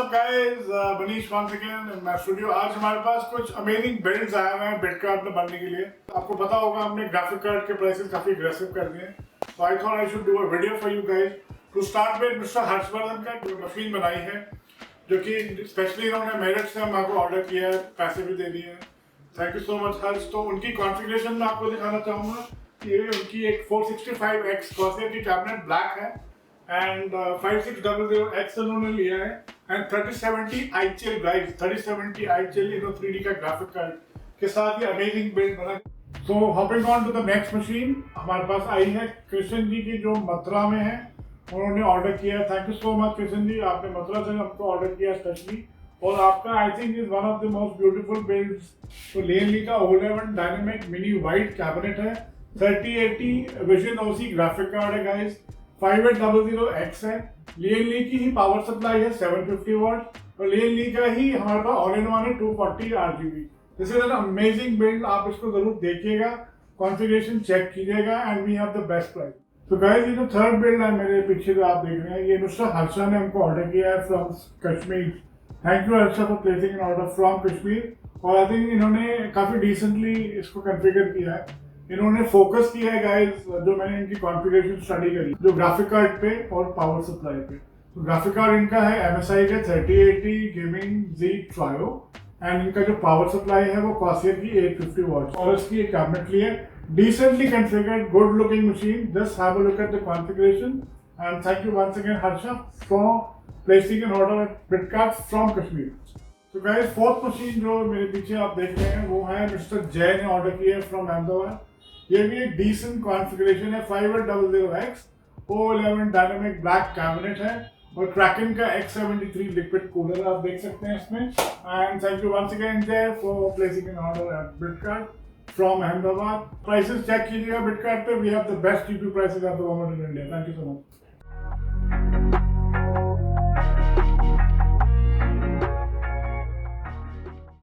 up guys, Manish once again in my studio। आज हमारे पास कुछ अमेजिंग बिल्ड्स आए हुए हैं बिटकार्ड में बनने के लिए। आपको पता होगा हमने ग्राफिक कार्ड के प्राइसेस काफी अग्रेसिव कर दिए हैं, so I thought I should do a video for you guys to start with। Mister Harshvardhan का जो मशीन बनाई है, जो कि स्पेशली इन्होंने मेरठ से हमको ऑर्डर किया है, पैसे भी दे दिए हैं। थैंक यू सो मच हर्ष। तो उनकी कॉन्फ़िगरेशन में आपको दिखाना चाहूँगा कि ये उनकी एक 465X कॉर्सेयर की कैबिनेट ब्लैक है एंड 5600X उन्होंने लिया है and 3070 iChill guys, 3070 iChill Eno 3D का ग्राफिक कार्ड के साथ ये अमेजिंग बिल्ड बना। So hopping on to the next machine, हमारे पास आई है कृष्ण जी की जो मथुरा में है, उन्होंने ऑर्डर किया। Thank you so much Krishna ji, आपने मथुरा से हमको ऑर्डर किया स्पेशली। और आपका I think is one of the most beautiful builds. तो लेनली का O11 dynamic mini white cabinet है, 3080 विजन OC ग्राफिक कार्ड है गाइस, 5800X है। लेनली की ही पावर सप्लाई है 750 वाट और लेनली का ही हमारे पास ऑल इन वन है 240 RGB। This is an amazing build, आप इसको जरूर देखिएगा, कॉन्फ़िगरेशन चेक कीजिएगा and we have the best price. तो गाइस ये जो थर्ड बिल्ड है मेरे पीछे जो आप देख रहे हैं, ये मिस्टर हर्षा ने हमको ऑर्डर किया है from Kashmir. Thank you Harsha for placing an order from Kashmir. और आई थिंक इन्होंने काफी डिसेंटली इसको कॉन्फ़िगर किया है। इन्होंने फोकस किया है गाइस, जो मैंने इनकी कॉन्फ़िगरेशन स्टडी करी, जो ग्राफिक कार्ड पे और पावर सप्लाई पे। तो ग्राफिक कार्ड इनका है MSI का 3080 गेमिंग Z Trio एंड इनका जो पावर सप्लाई है वो कॉर्सेयर की 850 वाट और इसकी एक कैबिनेट ली है। Decently configured, good looking machine. Just have a look at the configuration and thank you once again Harsha for placing an order at Bitcard from Kashmir. So guys, fourth machine जो मेरे पीछे आप देख रहे हैं वो है मिस्टर जय ने ऑर्डर किया है फ्रॉम अहमदाबाद। ये भी एक डिसेंट कॉन्फ़िगरेशन है, 5800X O11 dynamic black cabinet है और क्रैकन का X73 लिक्विड कूलर आप देख सकते हैं इसमें। And thank you once again Jay for placing an order at Bitcard from Ahmedabad. Prices check कीजिएगा बिटकार्ड पे, we have the best GPU prices at the moment in India. Thank you so much.